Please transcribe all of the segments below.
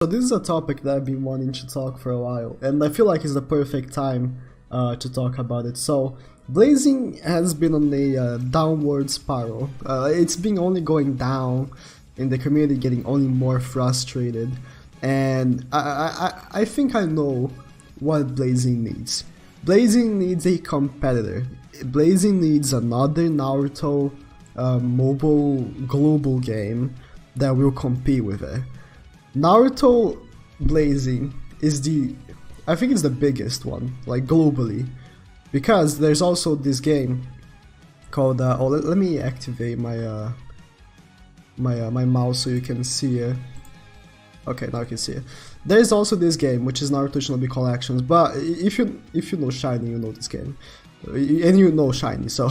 So this is a topic that I've been wanting to talk for a while, and I feel like it's the perfect time to talk about it. So Blazing has been on a downward spiral. It's been only going down, in the community getting only more frustrated, and I think I know what Blazing needs. Blazing needs a competitor. Blazing needs another Naruto mobile global game that will compete with it. Naruto Blazing is I think it's the biggest one, like globally, because there's also this game called let me activate my my mouse so you can see it. Okay, now you can see it. There's also this game which is Naruto Shinobi Collections, but if you know Shiny, you know this game, and you know Shiny, so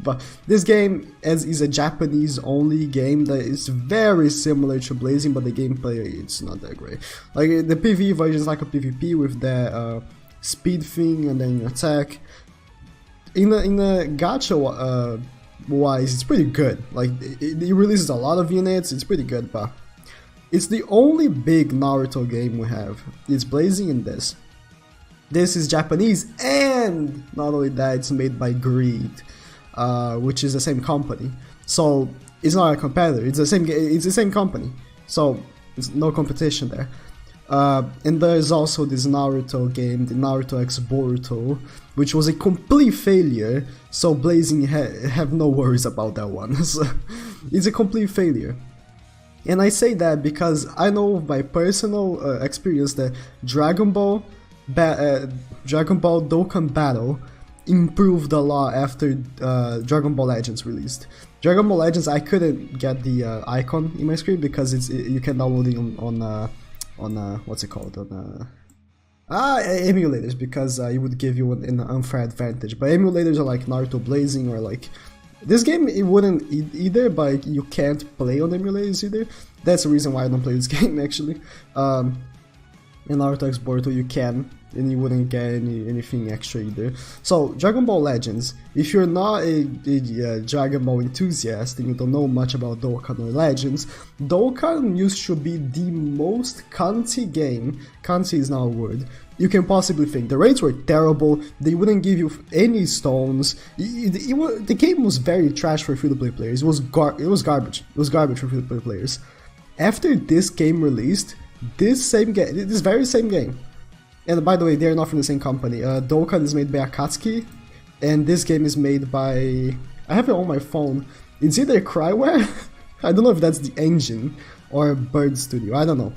but this game is a Japanese only game that is very similar to Blazing, but the gameplay, it's not that great. Like the PvE version is like a PvP with the speed thing and then attack. In a gacha wise, it's pretty good. Like it releases a lot of units, it's pretty good, but it's the only big Naruto game we have. It's Blazing and this. This is Japanese, and not only that, it's made by Greed, which is the same company. So it's not a competitor. It's the same company. So there's no competition there. And there's also this Naruto game, the NarutoX Boruto, which was a complete failure. So Blazing have no worries about that one. So it's a complete failure. And I say that because I know by personal experience that Dragon Ball Dokkan Battle improved a lot after Dragon Ball Legends released. Dragon Ball Legends, I couldn't get the icon in my screen because you can download it on what's it called, on emulators, because it would give you an unfair advantage. But emulators are like Naruto Blazing, or like this game, it wouldn't either, but you can't play on emulators either. That's the reason why I don't play this game actually. In Naruto X Boruto you can, and you wouldn't get anything extra either. So Dragon Ball Legends, if you're not a Dragon Ball enthusiast and you don't know much about Dokkan or Legends, Dokkan used to be the most cunty game, cunty is not a word, you can possibly think. The raids were terrible, they wouldn't give you any stones, the game was very trash for free-to-play players, it was garbage for free-to-play players. After this game released, this very same game, and by the way, they're not from the same company. Dokkan is made by Akatsuki, and this game is made by, I have it on my phone, it's either Cryware, I don't know if that's the engine, or Bird Studio, I don't know.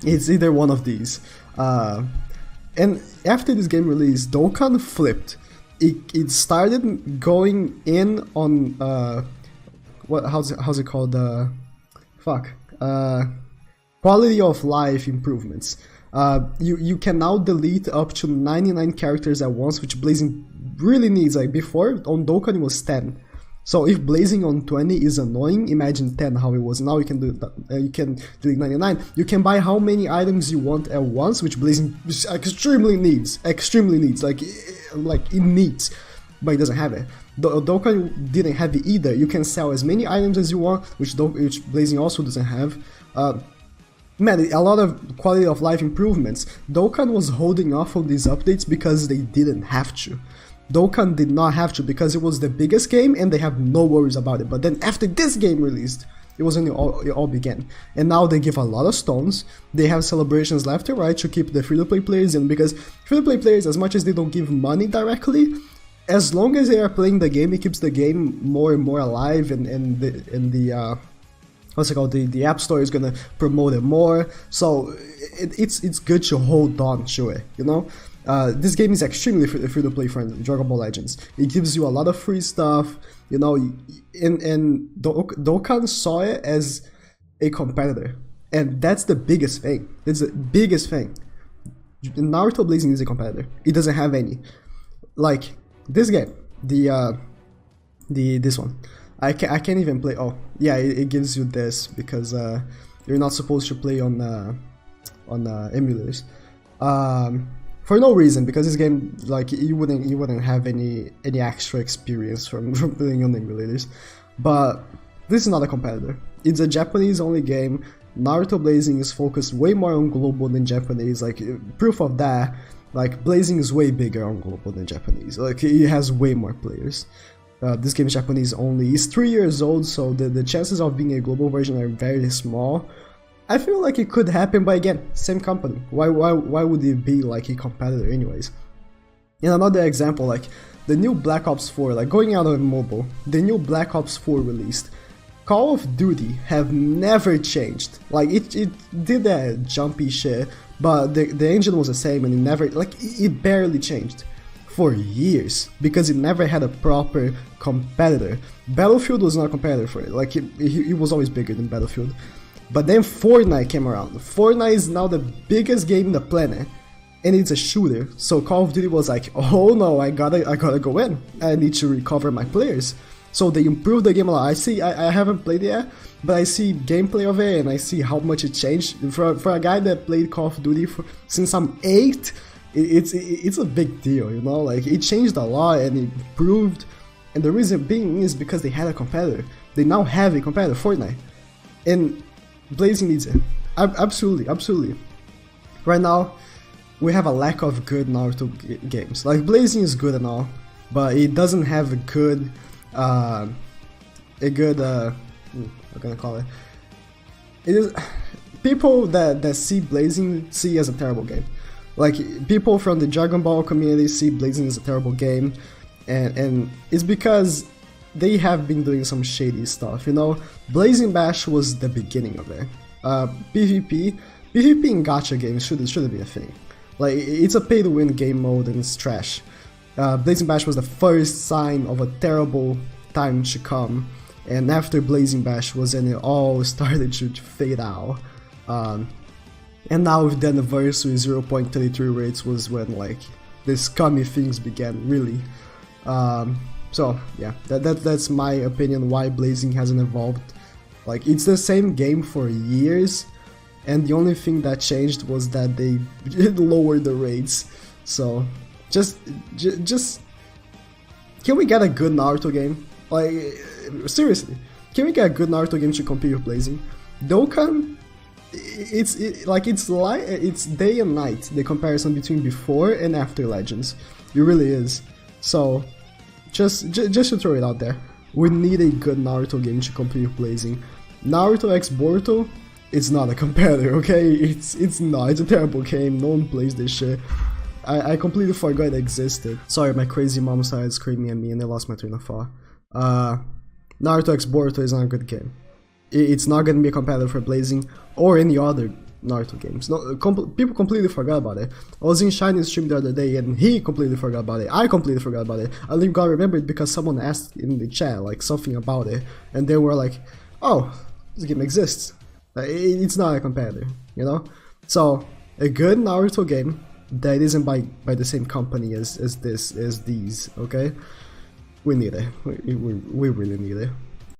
It's either one of these. And after this game release, Dokkan flipped. It started going in on, how's it called? Quality of life improvements. You can now delete up to 99 characters at once, which Blazing really needs. Like before, on Dokkan it was 10. So if Blazing on 20 is annoying, imagine 10 how it was. Now you can do you can delete 99. You can buy how many items you want at once, which Blazing extremely needs. Like it needs, but it doesn't have it. Dokkan didn't have it either. You can sell as many items as you want, which Blazing also doesn't have. Man, a lot of quality of life improvements. Dokkan was holding off on these updates because they didn't have to. Dokkan did not have to because it was the biggest game and they have no worries about it. But then after this game released, it was when it all began. And now they give a lot of stones. They have celebrations left and right to keep the free-to-play players in, because free-to-play players, as much as they don't give money directly, as long as they are playing the game, it keeps the game more and more alive, and the what's it called? The App Store is gonna promote it more, so it's good to hold on to it, you know? This game is extremely free-to-play friendly, Dragon Ball Legends. It gives you a lot of free stuff, you know, and Dokkan saw it as a competitor, and that's the biggest thing. It's the biggest thing. Naruto Blazing is a competitor. It doesn't have any. Like this game, this one. I can't even play. Oh yeah, it gives you this because you're not supposed to play on emulators for no reason, because this game, like, you wouldn't have any extra experience from playing on emulators. But this is not a competitor. It's a Japanese only game. Naruto Blazing is focused way more on global than Japanese. Like, proof of that, like, Blazing is way bigger on global than Japanese. Like, it has way more players. This game is Japanese only. It's 3 years old, so the chances of being a global version are very small. I feel like it could happen, but again, same company. Why would it be like a competitor anyways? And another example, like the new Black Ops 4, like going out on mobile, the new Black Ops 4 released. Call of Duty have never changed. Like it did that jumpy shit, but the engine was the same and it never, like it barely changed for years because it never had a proper competitor. Battlefield was not a competitor for it, like it was always bigger than Battlefield. But then Fortnite came around. Fortnite is now the biggest game in the planet, and it's a shooter. So Call of Duty was like, oh no, I gotta go in. I need to recover my players. So they improved the game a lot. I haven't played it yet, but I see gameplay of it and I see how much it changed. For a guy that played Call of Duty since I'm 8, it's a big deal, you know? Like it changed a lot and it improved. And the reason being is because they had a competitor. They now have a competitor, Fortnite. And Blazing needs it. Absolutely. Right now, we have a lack of good Naruto games. Like Blazing is good and all, but it doesn't have a good, what can I call it? It is people that see Blazing see as a terrible game. Like people from the Dragon Ball community see Blazing as a terrible game, and it's because they have been doing some shady stuff, you know? Blazing Bash was the beginning of it. PvP in gacha games shouldn't be a thing. Like, it's a pay-to-win game mode and it's trash. Blazing Bash was the first sign of a terrible time to come, and after Blazing Bash was when it all started to fade out. And now with the anniversary 0.33 rates was when, like, the scummy things began, really. So yeah, that's my opinion why Blazing hasn't evolved. Like it's the same game for years, and the only thing that changed was that they lowered the rates. So just can we get a good Naruto game? Like seriously, can we get a good Naruto game to compete with Blazing? Dokkan, it's day and night, the comparison between before and after Legends. It really is. So just to throw it out there, we need a good Naruto game to compete with Blazing. Naruto X Boruto, it's not a competitor, okay? It's not. It's a terrible game. No one plays this shit. I completely forgot it existed. Sorry, my crazy mom started screaming at me and I lost my train of thought. Naruto X Boruto is not a good game. It's not gonna be a competitor for Blazing or any other Naruto games. No, people completely forgot about it. I was in Shiny's stream the other day and he completely forgot about it. I completely forgot about it. I only got remembered because someone asked in the chat like something about it, and they were like, "Oh, this game exists." It's not a competitor, you know. So a good Naruto game that isn't by the same company as these. Okay, we need it. We really need it.